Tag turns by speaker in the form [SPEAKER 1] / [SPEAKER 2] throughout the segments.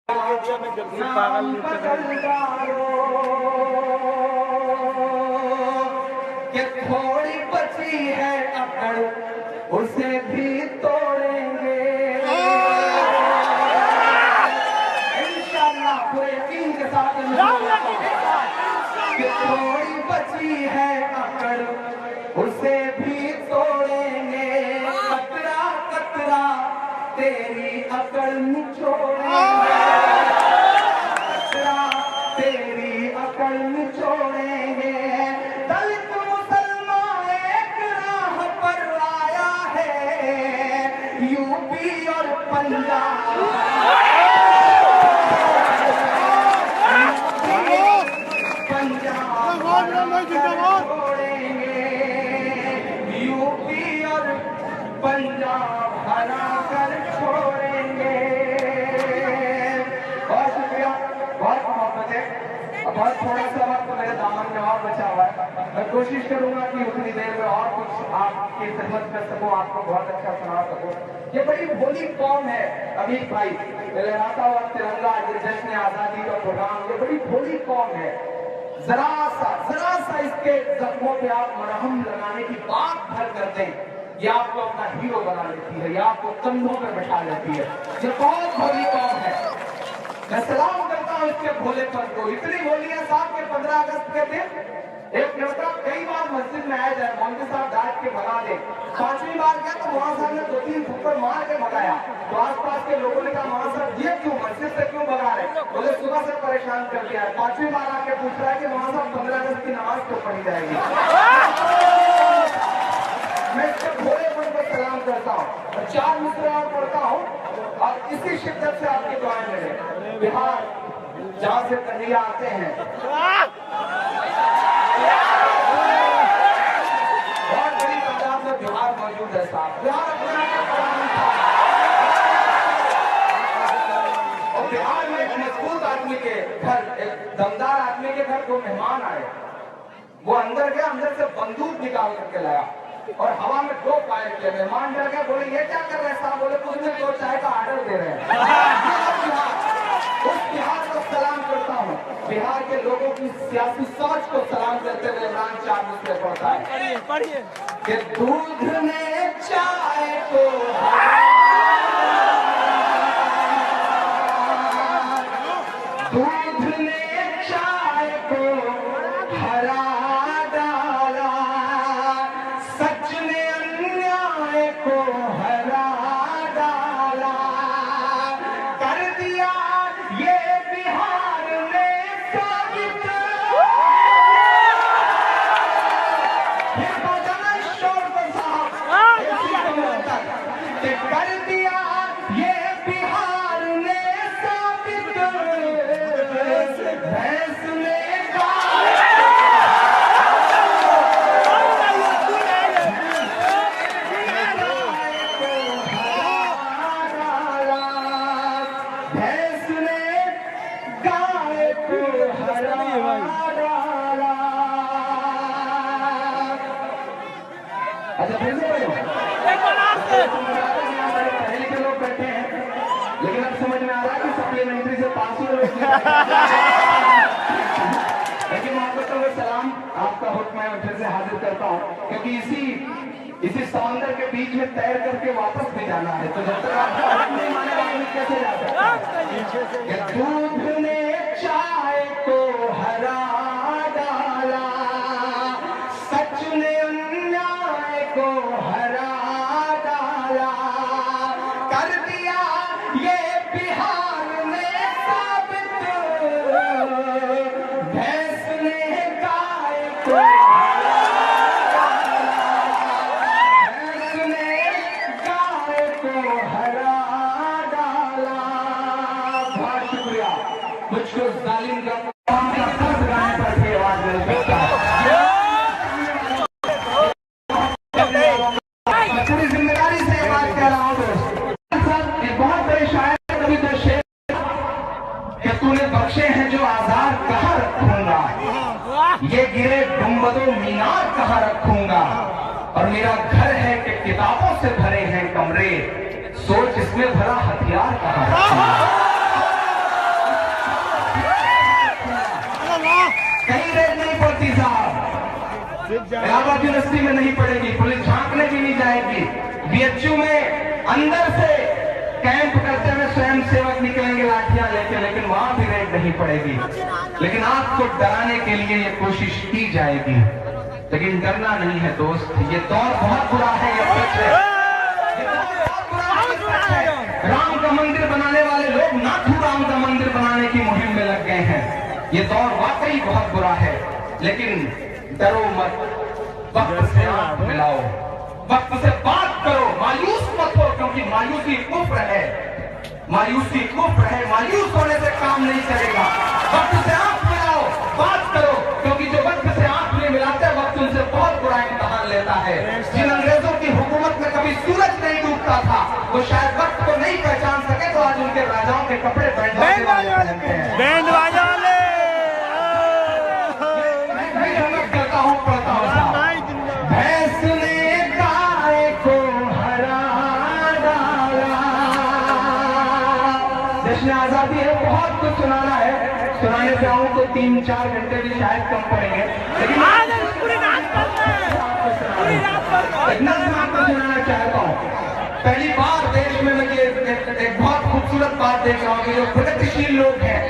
[SPEAKER 1] कि थोड़ी बची है अकड़ उसे भी तोड़ेंगे इंशाअल्लाह पूरे यकीन के साथ। कि थोड़ी बची है अकड़ उसे भी तोड़ेंगे, कतरा कतरा तेरी अकड़ निचोड़ेंगे, तेरी अकड़ निचोड़ेंगे। दलित मुसलमान एक राह पर आया है, यूपी और पंजाब छोड़ेंगे, यूपी और पंजाब हरा कर छोड़ेंगे। बहुत शुक्रिया, बहुत मोहब्बत है। बहुत थोड़ा सा वक्त मेरे दामन में और बचा हुआ है। मैं कोशिश करूंगा कि उतनी देर में और कुछ आपकी खिदमत कर सकूं, आपको बहुत अच्छा सुना सकूं। ये बड़ी भोली कौम है अभी भाई, लहराता हुआ तिरंगा, जश्न आजादी का प्रोग्राम, ये बड़ी भोली कौम है। जरा सा इसके जख्मों पे आप मरहम लगाने की बात भर कर दें, ये आपको अपना हीरो बना लेती है, ये आपको कंधों पर बैठा लेती है। ये बहुत भोली कौम है। मैं सलाम करता हूँ इसके भोलेपन को। इतनी भोलियां साहब के 15 अगस्त के दिन एक लड़का कई बार मस्जिद में आया जाए, मौलवी साहब डांट के भगा दे। 5वीं बार गया तो मौलाना साहब ने 2-3 थप्पड़ मार के भगाया। तो आसपास के लोगों ने कहा मौलाना साहब ये क्यों, मस्जिद से क्यों भगा रहे? बोले सुबह से परेशान कर दिया। 5वीं बार आके पूछ रहा है कि मौलाना साहब 15 अगस्त की नमाज क्यों पढ़ी जाएगी? मैं इसके भोलेपन को सलाम करता हूँ और 4 मिसरे और पढ़ता हूँ और इसी शिद्दत से आपकी दुआएं मिले। बिहार जहाँ से कन्हैया आते हैं, बहुत बड़ी तादाद में बिहार मौजूद है साहब। बिहार अपना और बिहार में एक मजबूत आदमी के घर, एक दमदार आदमी के घर दो मेहमान आए। वो अंदर गया, अंदर से बंदूक निकाल करके लाया और हवा में 2 फायर किए। मेहमान डर गए, बोले ये क्या कर रहे हैं साहब? बोले कुछ नहीं, 2 चाय का ऑर्डर दे रहे हैं। उस बिहार को सलाम करता हूँ, बिहार के लोगों की सियासी सोच को सलाम करते हुए इमरान 4 मिसरे पढ़ता है कि दूध ने चाय को हरा डाला, सच ने अन्याय को हरा डाला, कर दिया ये बिहार ने साबित। कर दिया ये बिहार ने साबित, भैंस ने पहले के लोग बैठे हैं, लेकिन अब समझ में आ रहा है कि सप्लीमेंट्री से पास ही लोग। लेकिन मोहब्बत को सलाम, आपका हुक्म मैं फिर से हाजिर करता हूँ, क्योंकि इसी समंदर के बीच में तैर करके वापस भी जाना है। तो जब तक आपका हुक्म नहीं मानेगा आदमी कैसे जा सकता है? दूध ने चाय को हरा डाला, सच ने अन्याय को हरा डाला, कर दिया ये बिहार ने साबित, भैंस ने गाय को हरा डाला, भैंस ने गाय को हरा डाला। बहुत शुक्रिया। मुझको जालिम का पूरी जिम्मेदारी से ये बात कह रहा हूँ दोस्त। बहुत बड़े शायर कभी तो शेर कि तूने बख्शे हैं जो आजार कहाँ रखूंगा, ये गिरे गुंबदों मीनार कहाँ रखूंगा, और मेरा घर है कि किताबों से भरे हैं कमरे, सोच इसमें भरा हथियार कहाँ रखूंगा। इलाहाबाद यूनिवर्सिटी में नहीं पड़ेगी, पुलिस झांकने भी नहीं जाएगी। बीएचयू में अंदर से कैंप करते हुए स्वयं सेवक निकलेंगे लाठियां लेके, लेकिन वहां भी रेड नहीं पड़ेगी। लेकिन आपको डराने के लिए ये कोशिश की जाएगी, लेकिन डरना नहीं है दोस्त। ये दौर बहुत बुरा है, ये सच है, ये दौर बहुत बुरा है, ये सच है। राम का मंदिर बनाने वाले लोग नाथू राम का मंदिर बनाने की मुहिम में लग गए हैं। ये दौर वाकई बहुत बुरा है, लेकिन डरो मत, वक्त से आंख मिलाओ, वक्त से बात करो, मायूस मत हो, क्योंकि मायूसी कुफ्र है, मायूसी कुफ्र है। मायूस होने से काम नहीं चलेगा। वक्त से आंख मिलाओ, बात करो, क्योंकि जो वक्त से आंख नहीं मिलाते वक्त उनसे बहुत बुरा इम्तिहान लेता है। जिन अंग्रेजों की हुकूमत में कभी सूरज नहीं डूबता था, वो शायद वक्त को नहीं पहचान सके, तो आज उनके राजाओं के कपड़े बैंड पहनते हैं। करता हूँ, पढ़ता हूँ। भैंस ने गाय को हरा डाला। जश्न आजादी है, बहुत कुछ सुनाना है, सुनाने से आऊँ तो 3-4 घंटे भी शायद कम पड़ेंगे, लेकिन इतना आपको सुनाना चाहता हूँ। पहली बार देश में मैं एक बहुत खूबसूरत बात देख रहा हूँ। जो प्रगतिशील लोग हैं,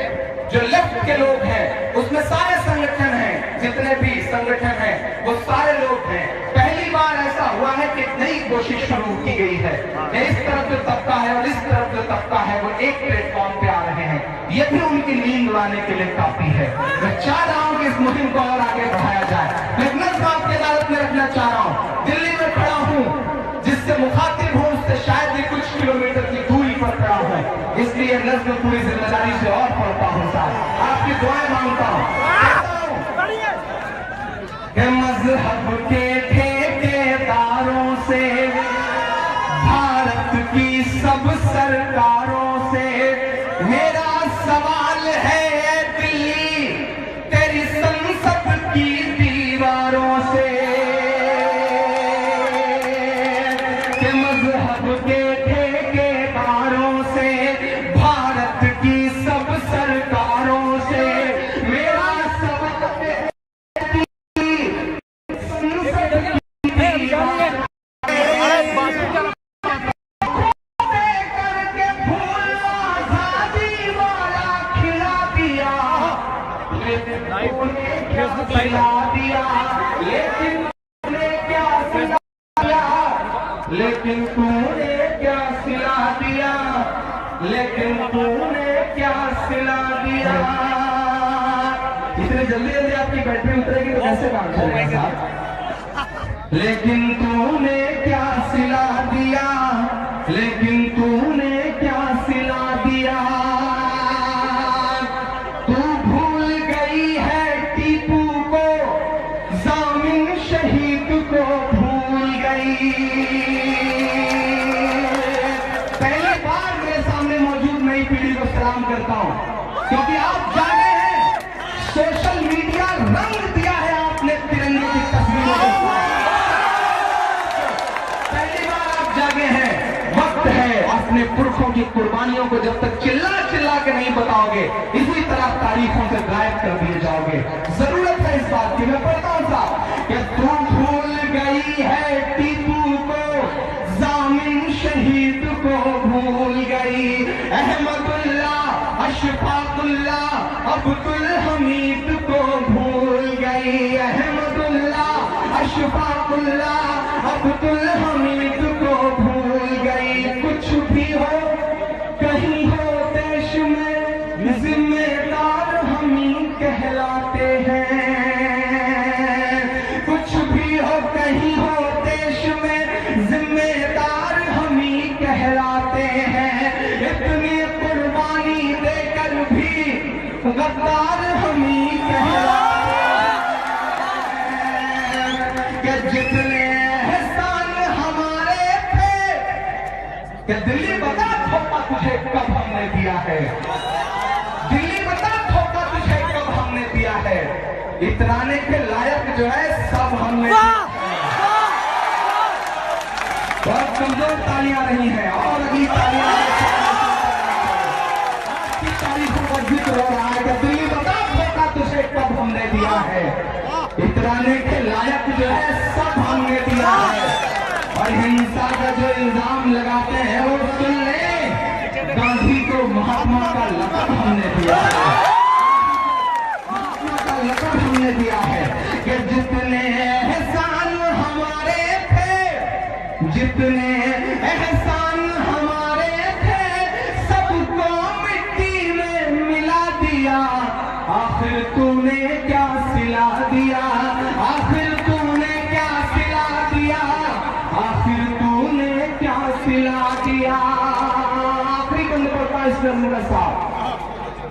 [SPEAKER 1] जो लेफ्ट के लोग हैं, उसमें सारे संगठन हैं, जितने भी संगठन हैं वो सारे लोग हैं। पहली बार ऐसा हुआ है कि नई कोशिश शुरू की गई है। इस तरफ जो तबका है और इस तरफ जो तबका है वो एक प्लेटफॉर्म पे आ रहे हैं। ये भी उनकी नींद उड़ाने के लिए काफी है। मैं चाह रहा हूँ कि इस मुहिम को और आगे बढ़ाया जाए। मैं नज़्म आपकी अदालत में रखना चाह रहा हूँ। दिल्ली में खड़ा हूँ, जिससे मुखातिब हूँ उससे शायद ही कुछ किलोमीटर की दूरी पर खड़ा हूँ, इसलिए नज़्म पूरी जिम्मेदारी से और पढ़ता हूँ साहब, आपकी दुआएं मांगता हूँ। मजहब के ठेकेदारों से, भारत की सब सरकारों से मेरा सवाल है दिल्ली, तेरी संसद की दीवारों से, कि मजहब के ठेकेदारों से, भारत की सब सरकारों से मेरा सवाल है लेकिन तूने क्या सिला दिया, लेकिन तूने क्या सिला दिया। इतने जल्दी जल्दी आपकी बैटरी उतरेगी तो कैसे काम चलेगा साहब। लेकिन तूने क्या सिला दिया, लेकिन तूने क्या सिला दिया। तू भूल गई है टीपू को, जामिन शहीद को भूल गई। पहली बार मेरे सामने मौजूद नई पीढ़ी को सलाम करता हूं, क्योंकि आप जागे हैं, सोशल मीडिया रंग दिया है आपने तिरंगे की तस्वीरों के साथ। पहली बार आप जागे हैं, वक्त है अपने पुरखों की कुर्बानियों को जब तक चिल्ला चिल्ला के नहीं बताओगे, इसी तरह तारीखों से गायब कर दिए जाओगे। जरूरत है इस बात की। मैं पढ़ता हूं साहब कि तू भूल गई है टीपू को, जामिन शहीद को भूल गई। अहमदुल्ला, अशफाकुल्ला, अब्दुल हमीद को भूल गई। अहमदुल्ला, अशफाकुल्ला, अब्दुल हमीद को भूल गई। कुछ भी हो कहीं हो देश में, जिम्मेदार हम ही कहलाते हैं। कुछ भी हो कहीं हो देश में, जिम्मेदार हम ही कहलाते हैं। इतनी कुर्बानी देकर भी गद्दार हम ही कहलाते हैं। कि जितने एहसान हमारे थे, कि दिल्ली बता धोखा तुझे कब हमने दिया है, दिल्ली बता धोखा तुझे कब हमने दिया है। इतराने के लायक जो है सब हमने। बहुत कमजोर तालियां रही हैं और अगली तालियां आपकी तारीखों का जिक्र हो रहा है कि दिल्ली बता धोखा तुझे कब हमने दिया है। इतराने के लायक महात्मा का लक़ब हमने दिया है, महात्मा का लक़ब हमने दिया है कि जितने एहसान हमारे थे, जितने एहसान हमारे थे, सबको मिट्टी में मिला दिया। आखिर तूने क्या सिला दिया, आखिर तूने क्या सिला दिया, आखिर तूने क्या सिला दिया। आखिरी बंद पड़ता है साहब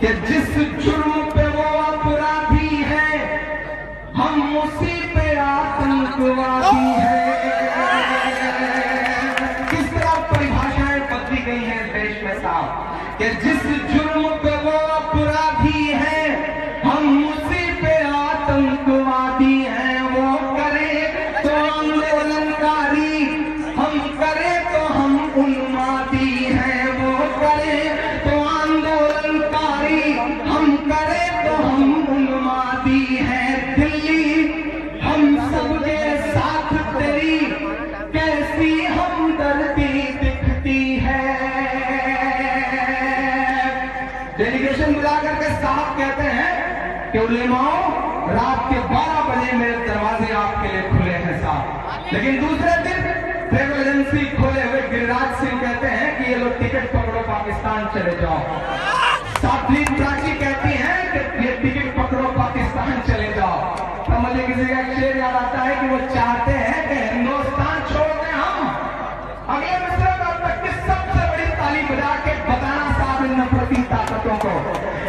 [SPEAKER 1] कि जिस जुर्म पे वो अपराधी है, हम उसी पे आतंकवादी हैं। किस तरह परिभाषाएं बदली गई हैं देश में साहब कि जिस जुर्म पे वो अपराधी है, हम उसी पे आतंकवादी हैं। वो करे तो आंदोलनकारी, हम करे तो हम उन्मादी हैं। वो करे तो आंदोलनकारी, हम करे तो हम उन्मादी हैं। दिल्ली हम सबके साथ तेरी कैसी हमदर्दी दिखती है। डेलीगेशन बुला करके साहब कहते हैं कि उलेमाओं, रात के 12 बजे मेरे दरवाजे आपके लिए खुले हैं साहब। लेकिन दूसरे दिन ट्रेवल एजेंसी खोले हुए गिरिराज सिंह कहते हैं कि ये लोग टिकट पकड़ो, पाकिस्तान चले जाओ। साध्वी प्राची कहती हैं कि ये टिकट पकड़ो, पाकिस्तान चले जाओ। तो मुझे किसी का शेर याद आता है कि वो चाहते हैं कि हिंदुस्तान छोड़ दें हम। अगले मिस्र का तक की सबसे बड़ी ताली बजा के बताना साहब इन नफरती ताकतों को,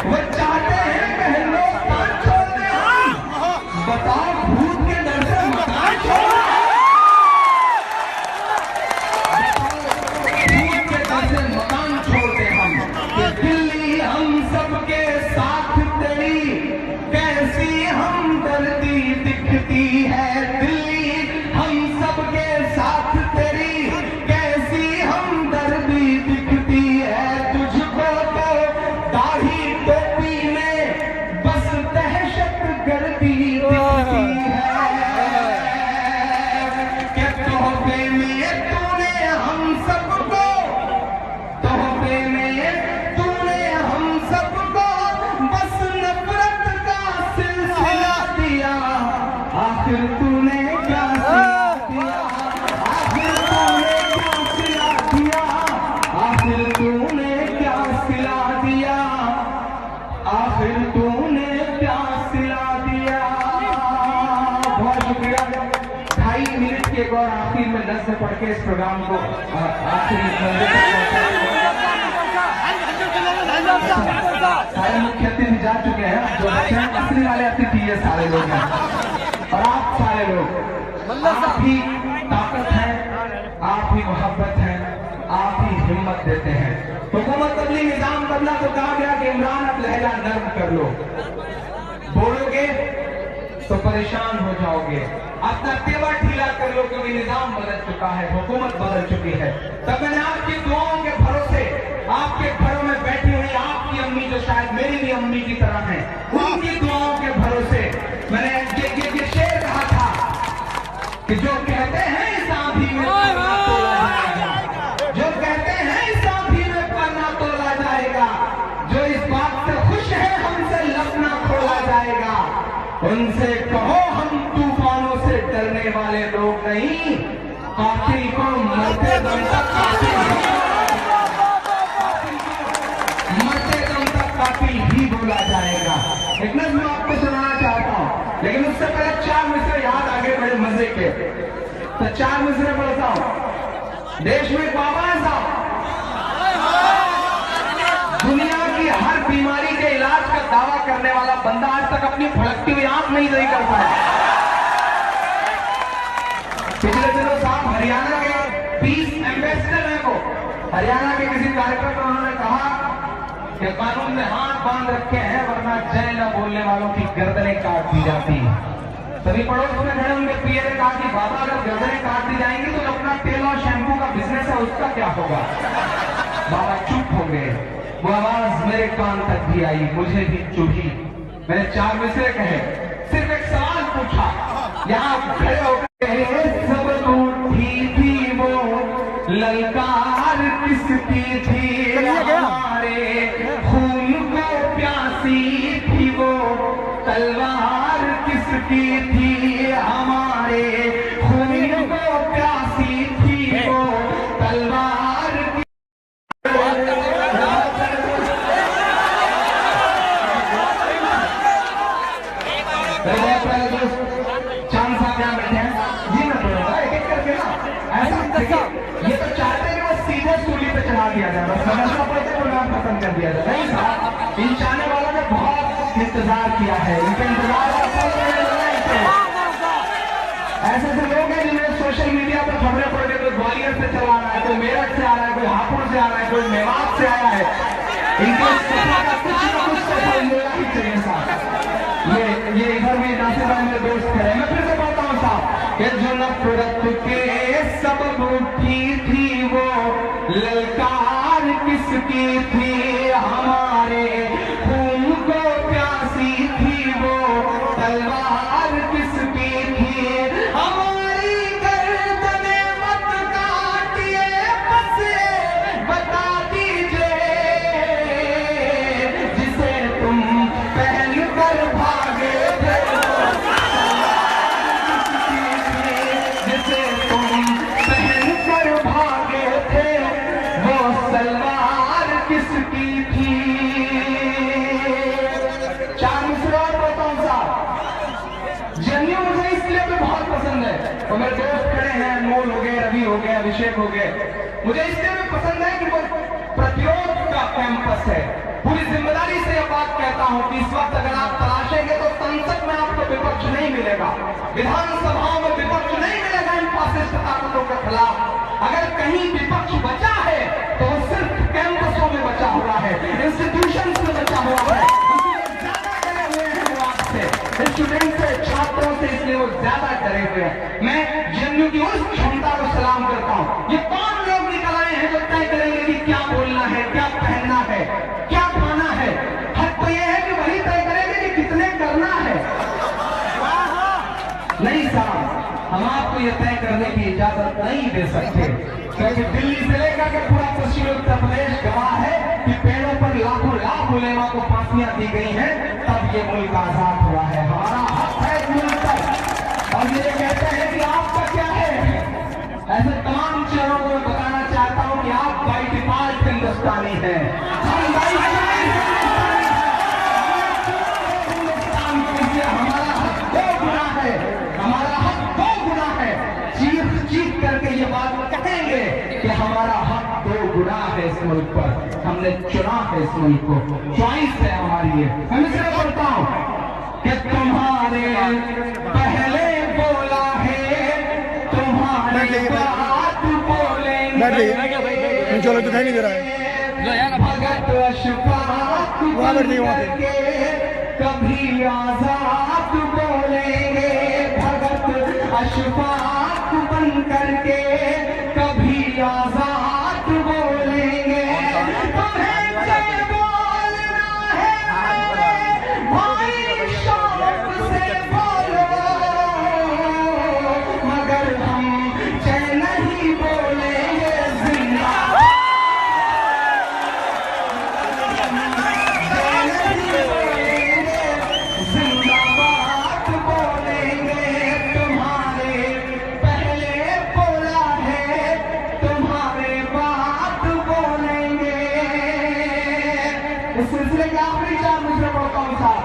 [SPEAKER 1] वो चाहते हैं कि हिंदुस्तान छोड़ दें हम। बताओ भूत के डर से मकान छोड़, भूत के डर से मकान छोड़ दें हम। कि दिल्ली हम सबके साथ तेरी कैसी हमदर्दी दिखती है। दिल्ली हम सबके साथ तेरी कैसी हमदर्दी दिखती है। तुझको तो दाढ़ी टोपी में बस दहशत गर्दी दिखती है। कि तोहफे में तूने हम सबको, तोहफे में तूने हम सबको बस नफरत का सिलसिला दिया। आखिर तूने क्या सिला दिया, आखिर तूने क्या सिला दिया, आखिर तूने क्या सिला दिया, आखिर तूने क्या सिला दिया। बहुत शुक्रिया। 2.5 मिनट के एक और आखिर में नज़्म पढ़ के इस प्रोग्राम को आखिरी सारे मुख्य अतिथि जा चुके हैं। जो बच्चे हैं असली वाले अतिथि ये सारे लोग हैं, और आप सारे लोग, आप ही ताकत है, आप ही मोहब्बत है, आप ही हिम्मत देते हैं। हुकूमत बदली, निजाम बदला तो कहा गया कि इमरान अब लहजा नर्म कर लो, बोलोगे तो परेशान हो जाओगे, अपना तेवर ढीला कर लो क्योंकि निजाम बदल चुका है, हुकूमत बदल चुकी है। तब मैंने आपकी दुआओं के भरोसे, आपके घरों में बैठी हुई आपकी अम्मी जो शायद मेरी भी अम्मी की तरह है, उनकी दुआओं के भरोसे मैंने ये शेर कहा था कि जो कहते हैं इस आंधी में पन्ना तोला जाएगा, जो कहते हैं इस आंधी में पन्ना तोला जाएगा, जो इस बात से खुश है हमसे लपना खोला जाएगा, उनसे कहो हम तूफानों से डरने वाले लोग नहीं, कातिल को मरते दम तक कातिल ही बोला जाएगा। एक नज़्म मैं आपको सुनाना चाहता हूँ, लेकिन उससे पहले 4 मिसरे याद आगे बड़े मजे के, तो 4 मिसरे पढ़ता हूँ। देश में बाबा है साहब, दुनिया की हर बीमारी के इलाज का दावा करने वाला बंदा आज तक अपनी भड़कती हुई आंख नहीं सही कर पाया। पिछले दिनों साहब हरियाणा के पीस एम्बेसडर हैं, वो हरियाणा के किसी कार्यक्रम में उन्होंने कहा कि कानून में हाथ बांध रखे हैं वरना जय न बोलने वालों की गर्दनें काट दी जाती हैं। सभी पड़ोस में खड़े उनके पीए ने कहा कि बाबा अगर गर्दनें काट दी जाएंगी तो अपना तेल और शैम्पू का बिजनेस है उसका क्या होगा। बाबा चुप हो गए, वो आवाज मेरे कान तक भी आई, मुझे भी चुभी। मैंने 4 मिसरे कहे, सिर्फ एक सवाल पूछा, यहाँ खड़े होकर सब उठी थी वो ललकार किसकी थी, हमारे की थी हमारे खून को प्यासी थी वो तलवार की। चांद साहब यहाँ बैठे हैं जी, मैं बोलूंगा एक एक करके ना, ऐसा ये तो चाहते हैं वो सीधे सूली पे चढ़ा दिया जाए, बस समझना पड़ता है प्रोग्राम खत्म कर दिया जाए। नहीं साहब, इन चाहने वालों ने बहुत इंतजार किया है, इनके इंतजार ऐसे ऐसे लोग हैं जिन्हें सोशल मीडिया पर खबरें पड़ गई, कोई ग्वालियर से चला रहा है, कोई मेरठ से आ रहा है, कोई हापुड़ से आ रहा है, कोई मेवात से आया है। इनके कुछ न कुछ तो फल मिलना ही चाहिए साहब। ये इधर भी नासिर भाई मेरे दोस्त खड़े, मैं फिर से बोलता हूँ साहब, ये जो नफरत के सबब उठी थी वो ललकार किसकी थी हमारे खून को प्यासी थी वो तलवार किसकी थी हमारी गर्दने मत काटिए बस बता दीजिए जिसे तुम पहन कर भागे थे जिसे तुम पहन कर भागे थे वो सलवार किसकी थी। चार मिसरे और बताऊं साहब, जन्यू मुझे इसलिए भी बहुत पसंद है, और मेरे दोस्त खड़े हैं, अनमोल हो गए, रवि हो गए, अभिषेक हो गए, मुझे इसलिए भी पसंद है कि वो प्रतिरोध का कैंपस है। पूरी जिम्मेदारी से यह बात कहता हूं कि इस वक्त अगर आप तलाशेंगे तो संसद में आपको विपक्ष नहीं मिलेगा, विधानसभाओं में विपक्ष नहीं मिलेगा इन फासिस्ट ताकतों के खिलाफ। अगर कहीं विपक्ष बचा है तो वो सिर्फ कैंपसों में बचा हुआ है, इंस्टीट्यूशंस में बचा हुआ है, ज्यादा डरे हुए हैं वो आपसे, स्टूडेंट से, छात्रों से, इसलिए वो ज्यादा डरे हुए हैं। मैं जन्यू की उस क्षमता को सलाम करता हूं। ये कौन लोग निकल आए हैं जो तय करेंगे कि क्या बोलना है, क्या पहनना है, क्या खाना है। हक तो यह है कि वही तय करेंगे कि कितने करना है। नहीं साहब, हम आपको यह तय करने की इजाजत नहीं दे सकते, क्योंकि दिल्ली से लेकर के पूरा पश्चिमी उत्तर प्रदेश गवाह है कि पेड़ों पर लाखों लाख उलेमा को फांसियां दी गई हैं, तब ये मुल्क आजाद हुआ है। हमारा हक है इस मुल्क पर, और ये कहते हैं कि आपका क्या है। ऐसे तमाम चीजों को मैं बताना चाहता हूं कि आप बाई डिफॉल्ट हिंदुस्तानी हैं, हम बाई हमारा हक दो गुना है, हमारा हक दो गुना है। चीख चीख करके ये बात कहेंगे कि हमारा हक दो गुना है इस मुल्क पर, हमने चुना है इस मुल्क को, चॉइस है हमारी ये। मैं इसलिए बोलता हूं कि तुम्हारे पहले बोला है तुम्हारे बात बोलेंगे,
[SPEAKER 2] चलो दिखाई नहीं दे रहा है,
[SPEAKER 1] भगत अशफाक करके कभी आजाद बोलेंगे, भगत अशफाक बन करके कभी आजाद बोलेंगे। तुम्हें जय बोलना है भाई शौक से बोलो, मगर हम जय नहीं बोलेंगे जिंदाबाद, जिंदाबाद बोलेंगे। तुम्हारे पहले बोला है तुम्हारे बात बोलेंगे। इस सिलसिले के आखिरी चार मुझे बोलता हूँ साहब,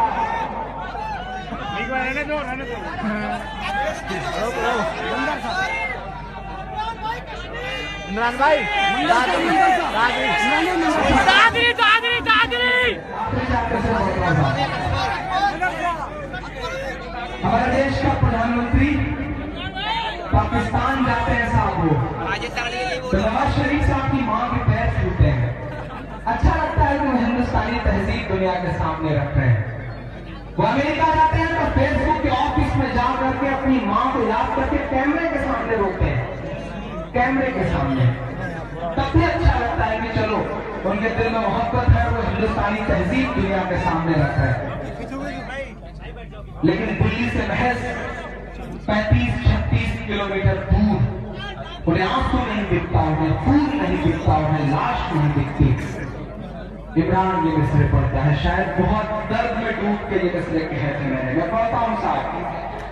[SPEAKER 2] रहने दो इमरान भाई,
[SPEAKER 1] हमारे देश का प्रधानमंत्री पाकिस्तान जाते हैं साहब, वो तो नवाज शरीफ साहब की मां के पैर छूते हैं। अच्छा लगता है कि वो हिंदुस्तानी तहजीब दुनिया के सामने रख रहे हैं। वो अमेरिका जाते हैं तो फेसबुक के ऑफिस में जा करके अपनी मां को याद करके कैमरे के सामने रोकते हैं, कैमरे के सामने। तब भी अच्छा लगता है कि चलो उनके दिल में मोहब्बत है, वो हिंदुस्तानी तहजीब दुनिया के सामने रख रहे हैं। लेकिन दिल्ली से महज 35-36 किलोमीटर दूर उन्हें आंसू नहीं दिखता, उन्हें खून नहीं दिखता, उन्हें लाश नहीं दिखती। इमरान ये मिसरे पढ़ता है, शायद बहुत दर्द में डूब के ये मिसरे कहे थे मैंने, मैं पढ़ता हूँ साहब।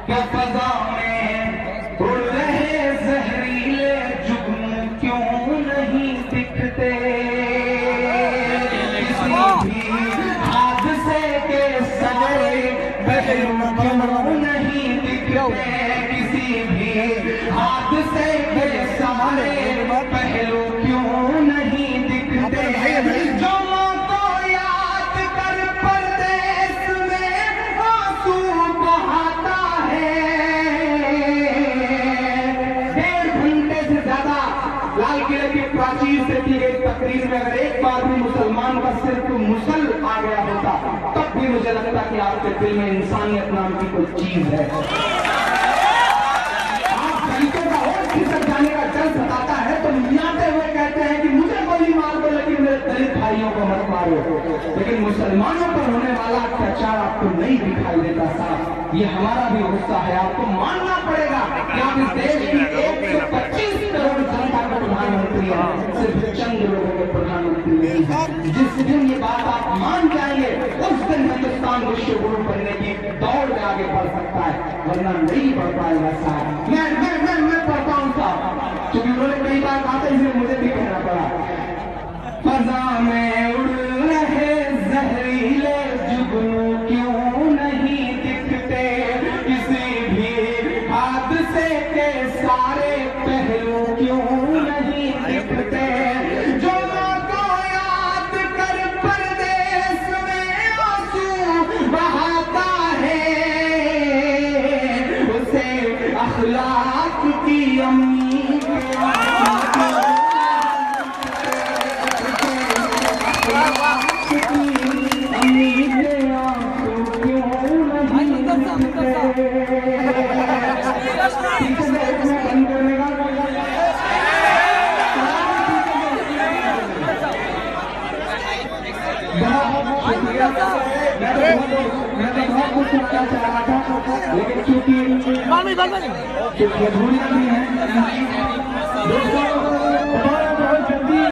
[SPEAKER 1] क्या फजा में उड़ रहे जहरीले जुगनू क्यों नहीं दिखते, किसी भी हादसे के सारे पहलू क्यों नहीं दिखते, किसी भी हादसे के सारे पहलू क्यों नहीं दिखते, जो माँ को याद कर परदेस में आंसू बहाता है। 1.5 घंटे से ज्यादा लाल किले की प्राचीर से की गई तकरीर में अगर एक बार भी मुसलमान का सिर्फ मुसल आ गया होता तब भी मुझे लगता कि आपके दिल में इंसानियत नाम की कोई चीज है। आप दलितों का और खिसक जाने का डर सताता है तो मियाते हुए कहते हैं कि मुझे गोली मार दो लेकिन मेरे दलित भाइयों को मत मारो, लेकिन मुसलमानों पर होने वाला अत्याचार आपको नहीं दिखाई देता साहब। ये हमारा भी गुस्सा है, आपको मानना पड़ेगा कि आप इस देश की 125 करोड़ जनता का प्रधानमंत्री है, सिर्फ चंद लोगों के प्रधानमंत्री नहीं है। जिस दिन ये बात आप मान जाएंगे उस दिन हिंदुस्तान विश्व गुरु बनने की दौड़ में आगे बढ़ सकता है, वरना नहीं बढ़ पाएगा साहब। मैं पढ़ता हूँ साहब, क्योंकि उन्होंने कई बार कहा था इसलिए मुझे भी कहना पड़ा। फजा में उड़ रहे जहरीले जुगनू क्यों नहीं दिखते, किसी भी हादसे के सारे पहलू क्यों नहीं दिखते, जो माँ को याद कर परदेस में आंसू बहाता है, उसे अखलाक की अम्मी मैं तो बहुत कुछ कहना चाह रहा था लेकिन चूंकि अधूरियां भी हैं दोस्तों